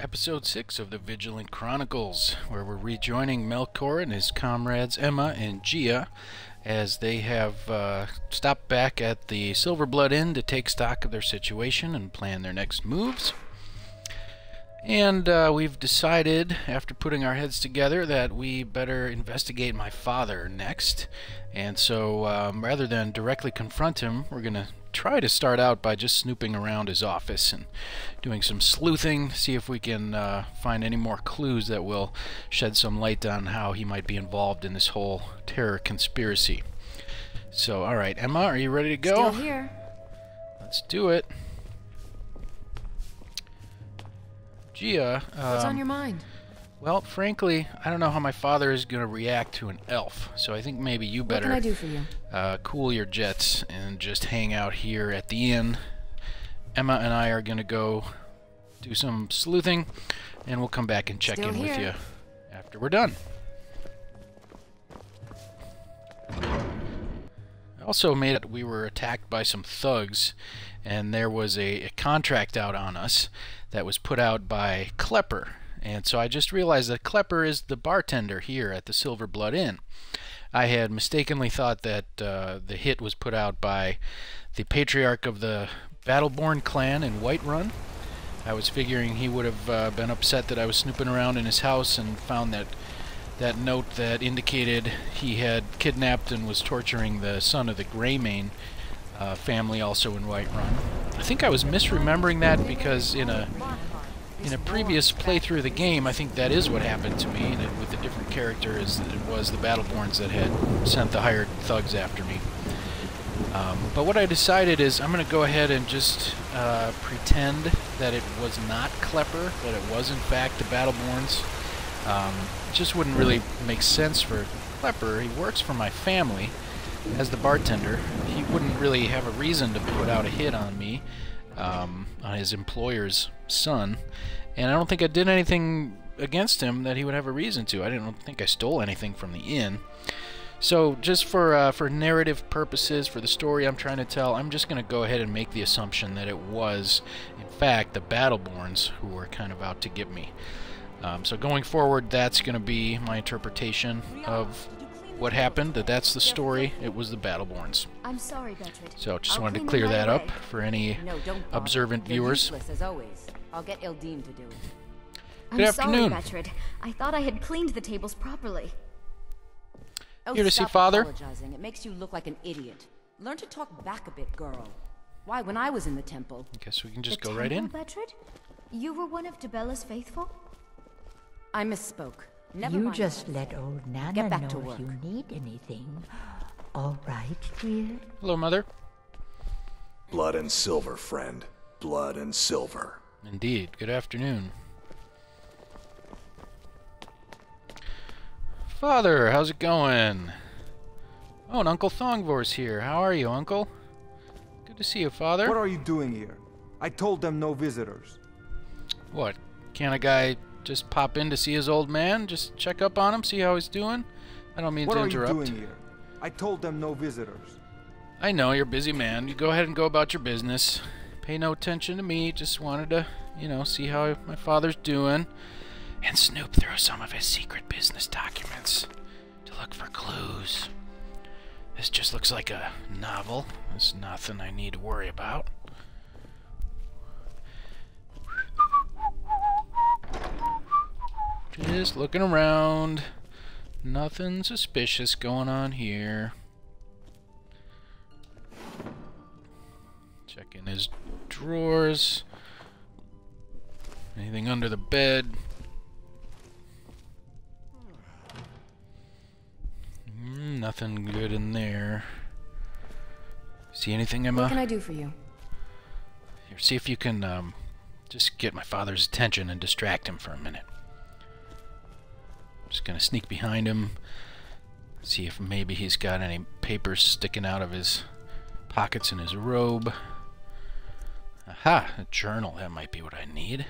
episode 6 of the Vigilant Chronicles, where we're rejoining Melcor and his comrades Emma and Gia as they have stopped back at the Silverblood Inn to take stock of their situation and plan their next moves. And we've decided, after putting our heads together, that we better investigate my father next. And so, rather than directly confront him, we're going to try to start out by just snooping around his office and doing some sleuthing, see if we can find any more clues that will shed some light on how he might be involved in this whole terror conspiracy. So, alright, Emma, are you ready to go? Still here. Let's do it. Gia, what's on your mind? Well, frankly, I don't know how my father is going to react to an elf, so I think maybe you better What can I do for you? Cool your jets and just hang out here at the inn. Emma and I are going to go do some sleuthing, and we'll come back and check in with you after we're done. I also made it we were attacked by some thugs, and there was a contract out on us that was put out by Klepper. And so I just realized that Klepper is the bartender here at the Silverblood Inn. I had mistakenly thought that the hit was put out by the patriarch of the Battleborn clan in Whiterun. I was figuring he would have been upset that I was snooping around in his house and found that note that indicated he had kidnapped and was torturing the son of the Greymane family also in Whiterun. I think I was misremembering that because in a previous playthrough of the game, I think that is what happened to me, and with a different character, is that it was the Battleborns that had sent the hired thugs after me. But what I decided is I'm going to go ahead and just pretend that it was not Klepper, that it was in fact the Battleborns. It just wouldn't really make sense for Klepper. He works for my family as the bartender. He wouldn't really have a reason to put out a hit on me, on his employer's son, and I don't think I did anything against him that he would have a reason to. I didn't think I stole anything from the inn. So just for narrative purposes, for the story I'm trying to tell, I'm just going to go ahead and make the assumption that it was, in fact, the Battleborns who were kind of out to get me. So going forward, that's going to be my interpretation of what happened, that's the story. It was the Battleborns. I'm sorry, Bertrand. So just wanted to clear that up for any observant viewers. Useless as always. I'll get Ildine to do it. Good afternoon. Sorry, Bertrand. I thought I had cleaned the tables properly. Oh, here to see stop Father. Apologizing. It makes you look like an idiot. Learn to talk back a bit, girl. Why, when I was in the temple... I guess we can just go right in. Bertrand? You were one of Debella's faithful? I misspoke. Never You mind. just let old Nana Get back know to if work. you need anything. All right, dear? Hello, Mother. Blood and silver, friend. Blood and silver. Indeed. Good afternoon. Father, how's it going? Oh, and Uncle Thongvor's here. How are you, Uncle? Good to see you, Father. What are you doing here? I told them no visitors. What? Can't a guy just pop in to see his old man? Just check up on him, see how he's doing? I don't mean to interrupt. What are you doing here? I told them no visitors. I know, you're a busy man. You go ahead and go about your business. Pay no attention to me. Just wanted to, you know, see how my father's doing. And snoop through some of his secret business documents to look for clues. This just looks like a novel. There's nothing I need to worry about. Just looking around. Nothing suspicious going on here. Checking his drawers. Anything under the bed? Nothing good in there. See anything, Emma? What can I do for you? Here, see if you can just get my father's attention and distract him for a minute. Just gonna sneak behind him, see if maybe he's got any papers sticking out of his pockets in his robe. Aha! A journal. That might be what I need.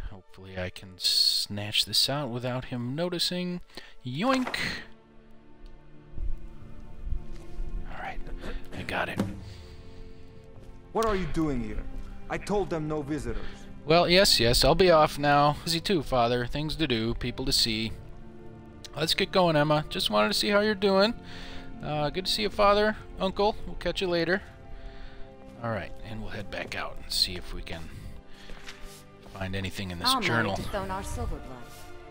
Hopefully I can snatch this out without him noticing. Yoink! Alright, I got it. What are you doing here? I told them no visitors. Well, yes, I'll be off now. Busy too, Father. Things to do, people to see. Let's get going, Emma. Just wanted to see how you're doing. Good to see you, Father. Uncle, we'll catch you later. Alright, and we'll head back out and see if we can find anything in this journal. To Thonar Silverblood.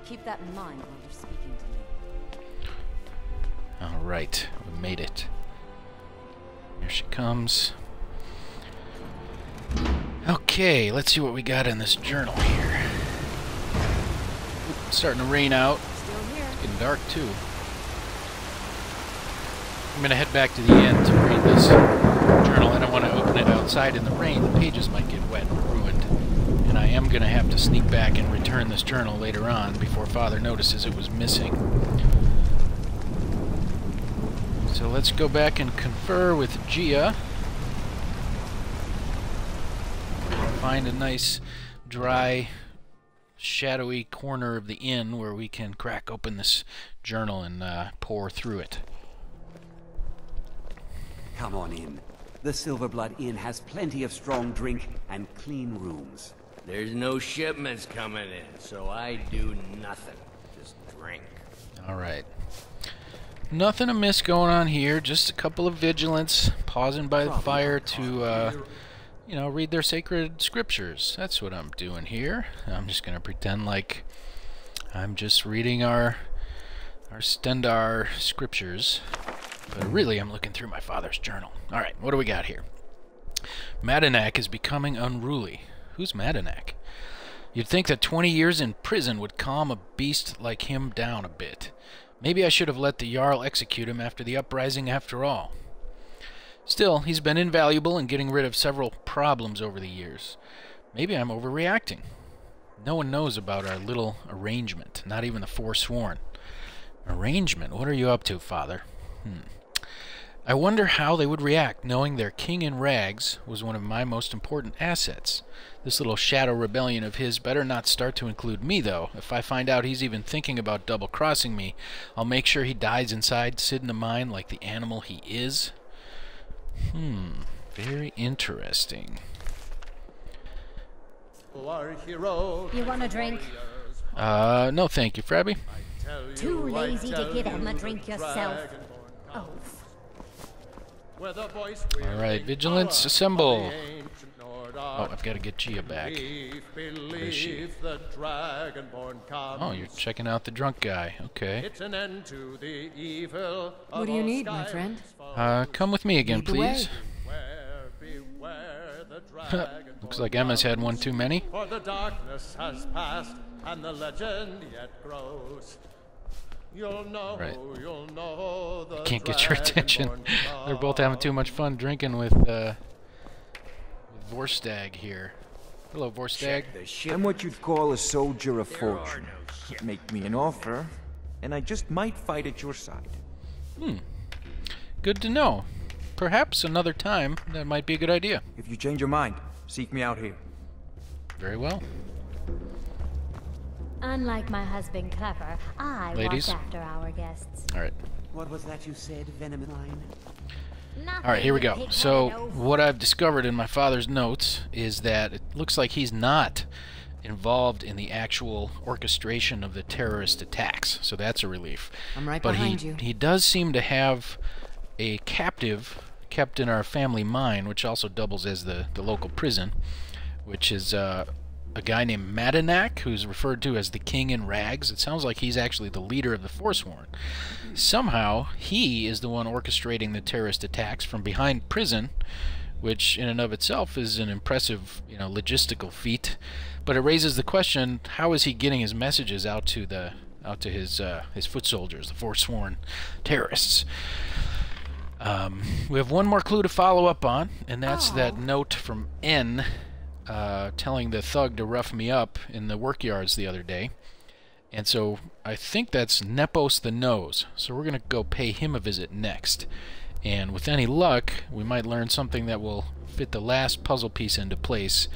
Keep that in mind while you're speaking to me. Alright, we made it. Here she comes. Okay, let's see what we got in this journal here. Oop, it's starting to rain out. Still here. It's getting dark too. I'm gonna head back to the inn to read this journal. I don't want to open it outside in the rain. The pages might get wet and ruined. And I am gonna have to sneak back and return this journal later on before Father notices it was missing. So let's go back and confer with Gia. Find a nice, dry, shadowy corner of the inn where we can crack open this journal and pour through it. Come on in. The Silverblood Inn has plenty of strong drink and clean rooms. There's no shipments coming in, so I do nothing. Just drink. Alright. Nothing amiss going on here, just a couple of vigilants pausing by the fire to, you know, read their sacred scriptures. That's what I'm doing here. I'm just going to pretend like I'm just reading our Stendar scriptures. But really, I'm looking through my father's journal. Alright, what do we got here? Madanak is becoming unruly. Who's Madanak? You'd think that 20 years in prison would calm a beast like him down a bit. Maybe I should have let the Jarl execute him after the uprising after all. Still, he's been invaluable in getting rid of several problems over the years. Maybe I'm overreacting. No one knows about our little arrangement, not even the Forsworn. Arrangement? What are you up to, Father? I wonder how they would react knowing their king in rags was one of my most important assets. This little shadow rebellion of his better not start to include me, though. If I find out he's even thinking about double-crossing me, I'll make sure he dies inside Sid in the mine like the animal he is. Very interesting. You want a drink? No thank you, Frabby. Too lazy to give him a drink yourself. Oh. Alright, Vigilance, assemble! Oh, I've got to get Gia back. Where is she? Oh, you're checking out the drunk guy. Okay. What do you need, my friend? Come with me again, please. Looks like Emma's had one too many. For the darkness has passed, and the legend yet grows. You'll know, right. You'll know the Can't get your attention. They're both having too much fun drinking with Vorstag here. Hello, Vorstag. I'm what you'd call a soldier of fortune. Make me an offer, and I just might fight at your side. Good to know. Perhaps another time that might be a good idea. If you change your mind, seek me out here. Very well. Unlike my husband Clever, I Ladies. watch after our guests. Alright. What was that you said, Venomine? Alright, here we go. So, what I've discovered in my father's notes is that it looks like he's not involved in the actual orchestration of the terrorist attacks. So that's a relief. I'm right but behind you. He does seem to have a captive kept in our family mine, which also doubles as the local prison, which is a guy named Madanak, who's referred to as the King in Rags. It sounds like he's actually the leader of the Forsworn. Somehow, he is the one orchestrating the terrorist attacks from behind prison, which in and of itself is an impressive, logistical feat. But it raises the question: how is he getting his messages out to his foot soldiers, the Forsworn terrorists? We have one more clue to follow up on, and that's that note from N. Telling the thug to rough me up in the workyards the other day. And so I think that's Nepos the Nose. So we're going to go pay him a visit next. And with any luck, we might learn something that will fit the last puzzle piece into place,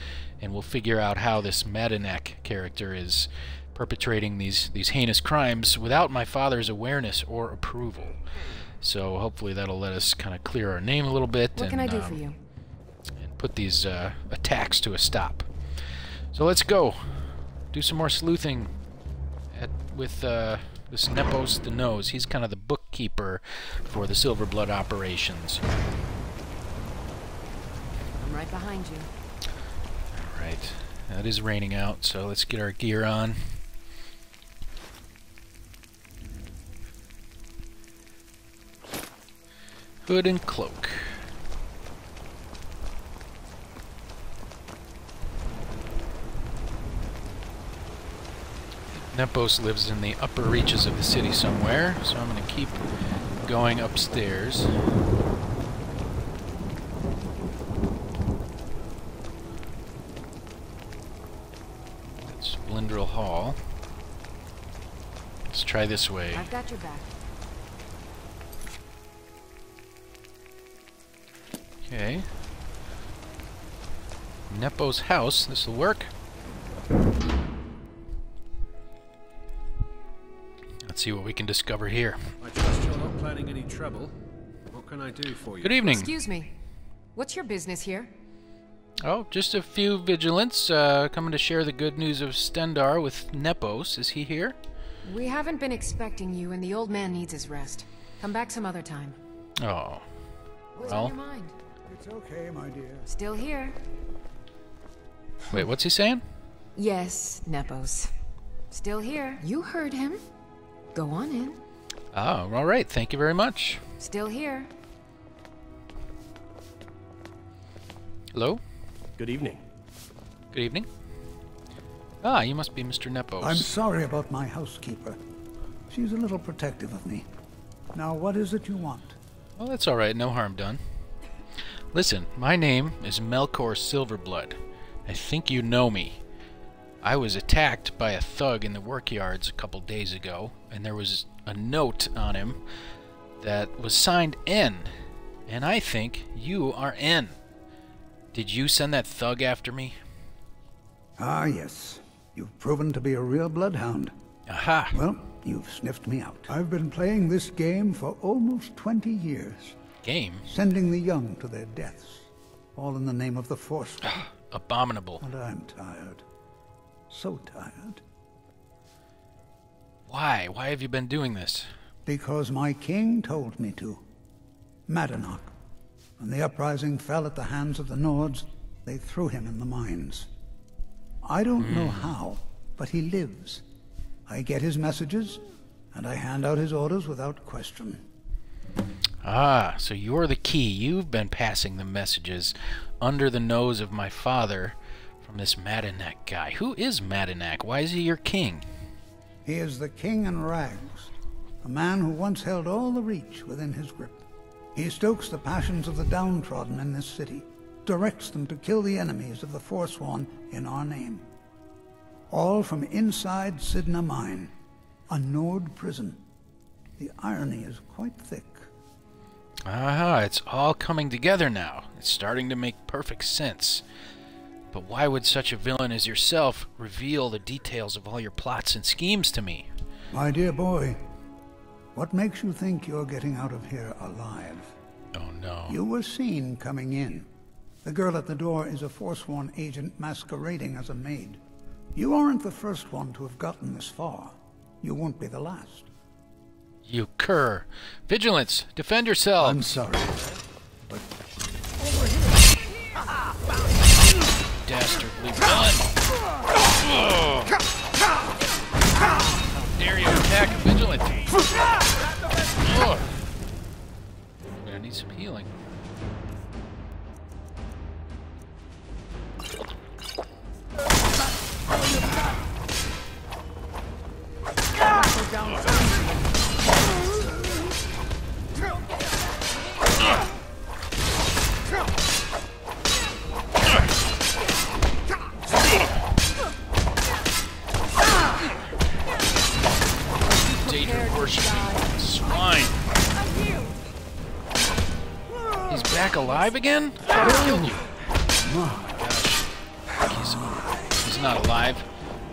and we'll figure out how this Madanak character is perpetrating these heinous crimes without my father's awareness or approval. So hopefully that'll let us kind of clear our name a little bit. What can I do for you? Put these attacks to a stop. So let's go. Do some more sleuthing with this Nepos the Nose. He's kind of the bookkeeper for the Silverblood operations. I'm right behind you. Alright. It is raining out, so let's get our gear on. Hood and cloak. Nepos lives in the upper reaches of the city somewhere, so I'm going to keep going upstairs. That's Blindrel Hall. Let's try this way. I've got your back. Okay. Nepos house. This will work. Let's see what we can discover here. I trust you're not planning any trouble. What can I do for you? Good evening. Excuse me. What's your business here? Oh, just a few vigilants coming to share the good news of Stendar with Nepos. Is he here? We haven't been expecting you, and the old man needs his rest. Come back some other time. Oh. What's Well. on your mind? It's okay, my dear. Still here. Wait, what's he saying? Yes, Nepos. Still here. You heard him. Go on in. Oh, all right. Thank you very much. Still here. Hello? Good evening. Good evening. Ah, you must be Mr. Nepos. I'm sorry about my housekeeper. She's a little protective of me. Now, what is it you want? Well, that's all right. No harm done. Listen, my name is Melcor Silverblood. I think you know me. I was attacked by a thug in the workyards a couple days ago, and there was a note on him that was signed N, and I think you are N. Did you send that thug after me? Ah, yes. You've proven to be a real bloodhound. Aha! Well, you've sniffed me out. I've been playing this game for almost 20 years. Game? Sending the young to their deaths. All in the name of the Force. Abominable. And I'm tired. So tired. Why? Why have you been doing this? Because my king told me to. Madanach. When the uprising fell at the hands of the Nords, they threw him in the mines. I don't know how, but he lives. I get his messages, and I hand out his orders without question. Ah, so you're the key. You've been passing the messages under the nose of my father from this Madanach guy. Who is Madanach? Why is he your king? He is the king in rags, a man who once held all the Reach within his grip. He stokes the passions of the downtrodden in this city, directs them to kill the enemies of the Forsworn in our name. All from inside Sidna Mine, a Nord prison. The irony is quite thick. Ah, it's all coming together now. It's starting to make perfect sense. But why would such a villain as yourself reveal the details of all your plots and schemes to me? My dear boy, what makes you think you're getting out of here alive? Oh no. You were seen coming in. The girl at the door is a Forsworn agent masquerading as a maid. You aren't the first one to have gotten this far. You won't be the last. You cur. Vigilance! Defend yourself! I'm sorry, but... Over here! Dastardly villain! How dare you attack a vigilante? I'm gonna need some healing. Worshipping swine. He's back alive again? I thought I killed you. Oh my gosh. He's not alive.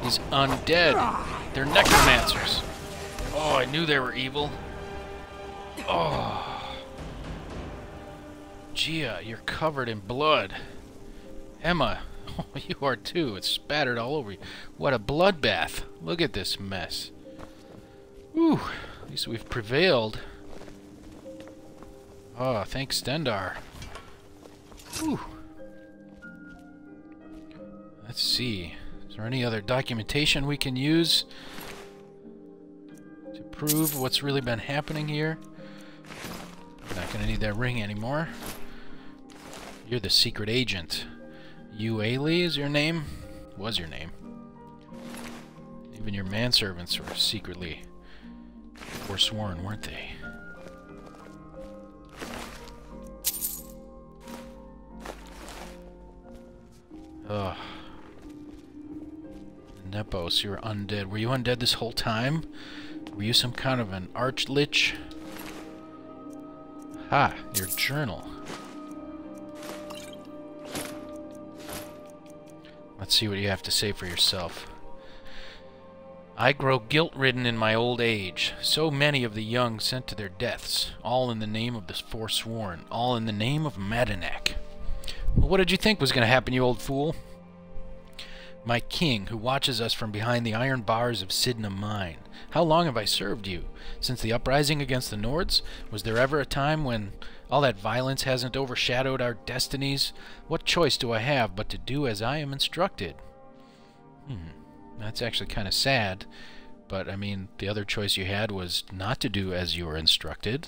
He's undead. They're necromancers. Oh, I knew they were evil. Oh. Gia, you're covered in blood. Emma, Oh, you are too. It's spattered all over you. What a bloodbath. Look at this mess. Whew. At least we've prevailed. Oh, thanks, Stendar. Whew. Let's see. Is there any other documentation we can use to prove what's really been happening here? I'm not going to need that ring anymore. You're the secret agent. Ueli is your name? Was your name. Even your manservants were secretly forsworn, weren't they? Ugh. Nepos, you're undead. Were you undead this whole time? Were you some kind of an arch-lich? Ha! Your journal. Let's see what you have to say for yourself. I grow guilt-ridden in my old age. So many of the young sent to their deaths, all in the name of the forsworn, all in the name of Madanek. Well, what did you think was going to happen, you old fool? My king, who watches us from behind the iron bars of Sidna Mine. How long have I served you? Since the uprising against the Nords? Was there ever a time when all that violence hasn't overshadowed our destinies? What choice do I have but to do as I am instructed? That's actually kind of sad. But, I mean, the other choice you had was not to do as you were instructed.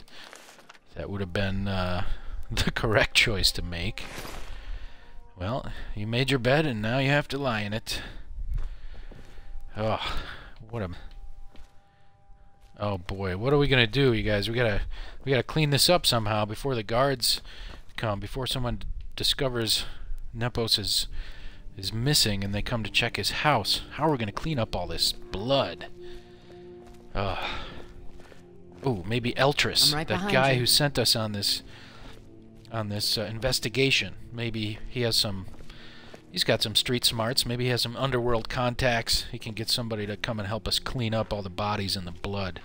That would have been the correct choice to make. Well, you made your bed and now you have to lie in it. Oh, what a... Oh boy, what are we gonna do, you guys? We gotta clean this up somehow before the guards come, before someone discovers Nepos is missing and they come to check his house. How are we gonna clean up all this blood? Oh, maybe Eltris, right that guy you. who sent us on this investigation. Maybe he has he's got some street smarts. Maybe he has some underworld contacts. He can get somebody to come and help us clean up all the bodies and the blood.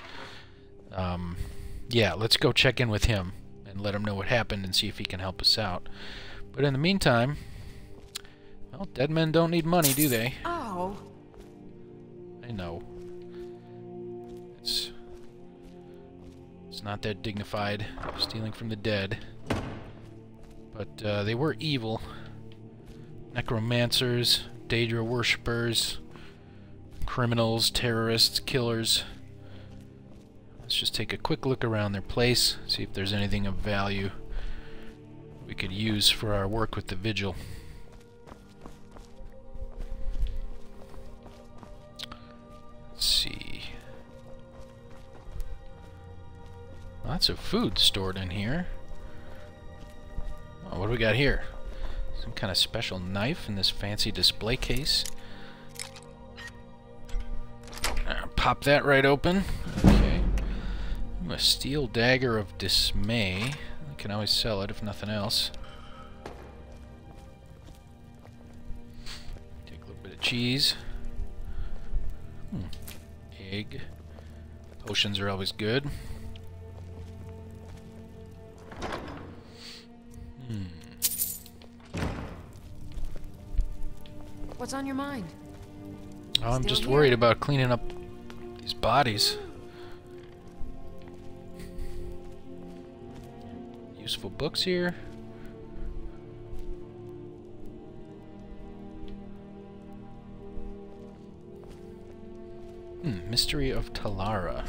Yeah, let's go check in with him and let him know what happened and see if he can help us out. But in the meantime, well, dead men don't need money, do they? Oh. I know. It's not that dignified, stealing from the dead. But they were evil. Necromancers, Daedra worshippers, criminals, terrorists, killers. Let's just take a quick look around their place, see if there's anything of value we could use for our work with the Vigil. Let's see. Lots of food stored in here. Oh, what do we got here? Some kind of special knife in this fancy display case. Pop that right open. Okay. A steel dagger of dismay. I can always sell it if nothing else. Take a little bit of cheese. Egg. Potions are always good. What's on your mind? Oh, I'm Still just here? worried about cleaning up these bodies. Useful books here. Mystery of Talara.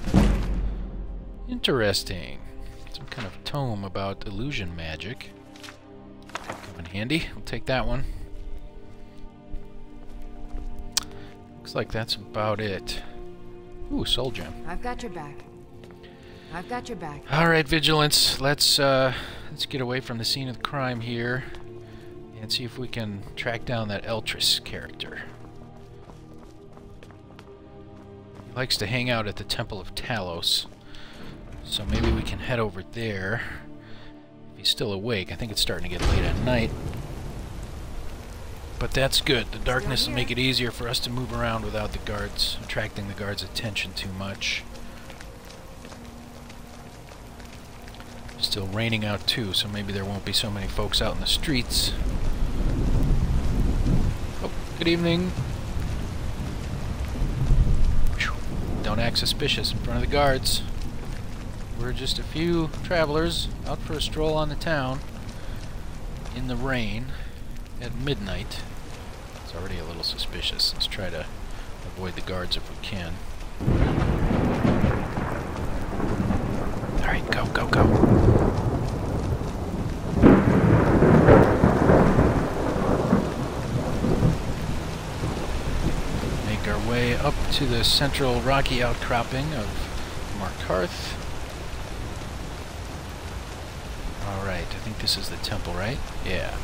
Interesting. Some kind of tome about illusion magic. Come in handy. I'll take that one. Looks like that's about it. Ooh, soul gem. I've got your back. I've got your back. All right, Vigilance. Let's get away from the scene of the crime here and see if we can track down that Eltris character. He likes to hang out at the Temple of Talos, so maybe we can head over there. If he's still awake, I think it's starting to get late at night. But that's good. The darkness will make it easier for us to move around without the guards, attracting the guards' attention too much. Still raining out too, so maybe there won't be so many folks out in the streets. Good evening. Whew. Don't act suspicious in front of the guards. We're just a few travelers out for a stroll on the town in the rain at midnight. It's already a little suspicious. Let's try to avoid the guards if we can. Alright, go, go, go. Make our way up to the central rocky outcropping of Markarth. Alright, I think this is the temple, right? Yeah.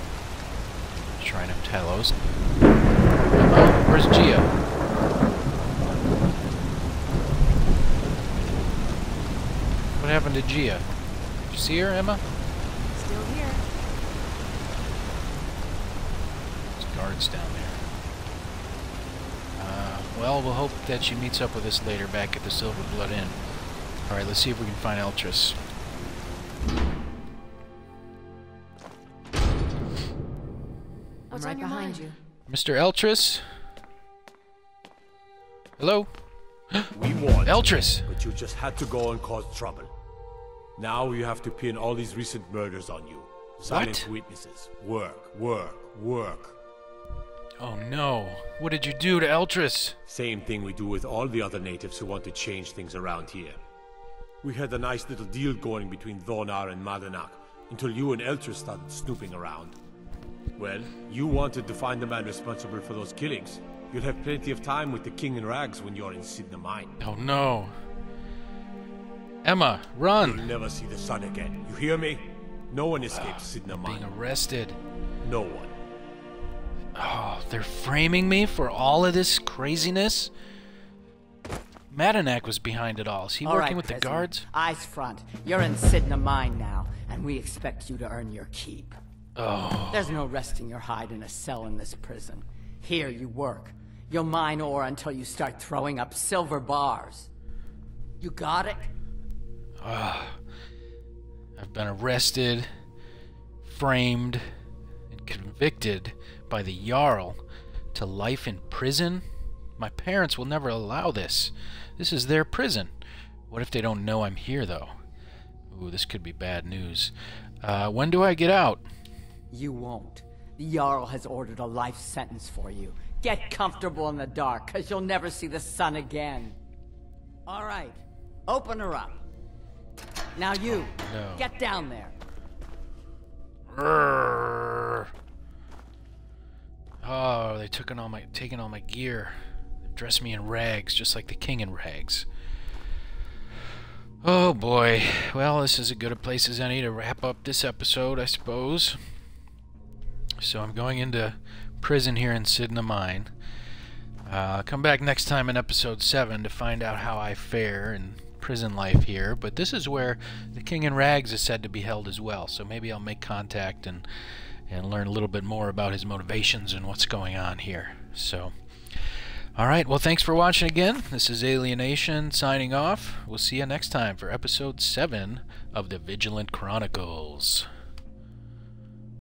Shrine of Talos. Oh, where's Gia? What happened to Gia? Did you see her, Emma? Still here. There's guards down there. Well, we'll hope that she meets up with us later back at the Silver Blood Inn. Alright, let's see if we can find Eltrys. I'm right behind you. Mr. Eltrys? Hello? We won. Eltrys! But you just had to go and cause trouble. Now you have to pin all these recent murders on you. Silent witnesses. Work, work, work. Oh no. What did you do to Eltrys? Same thing we do with all the other natives who want to change things around here. We had a nice little deal going between Thonar and Madanak until you and Eltrys started snooping around. Well, you wanted to find the man responsible for those killings. You'll have plenty of time with the King in Rags when you're in Sidna Mine. Oh no. Emma, run! You'll never see the sun again. You hear me? No one escapes Sidna Mine. Being arrested. No one. Oh, they're framing me for all of this craziness? Madanak was behind it all. Is he working with the guards? Eyes front. You're in Sidna Mine now, and we expect you to earn your keep. Oh. There's no resting your hide in a cell in this prison. Here you work. You'll mine ore until you start throwing up silver bars. You got it? I've been arrested, framed, and convicted by the Jarl to life in prison? My parents will never allow this. This is their prison. What if they don't know I'm here, though? Ooh, this could be bad news. When do I get out? You won't. The Jarl has ordered a life sentence for you. Get comfortable in the dark, because you'll never see the sun again. All right. Open her up. Now you, get down there. Oh, they're taking all my gear. They dressed me in rags, just like the king in rags. Oh boy. Well, this is as good a place as any to wrap up this episode, I suppose. So I'm going into prison here in Sidna Mine. Come back next time in episode 7 to find out how I fare in prison life here. But this is where the King in Rags is said to be held as well. So maybe I'll make contact and learn a little bit more about his motivations and what's going on here. So, alright, well thanks for watching again. This is Alienation signing off. We'll see you next time for episode 7 of the Vigilant Chronicles.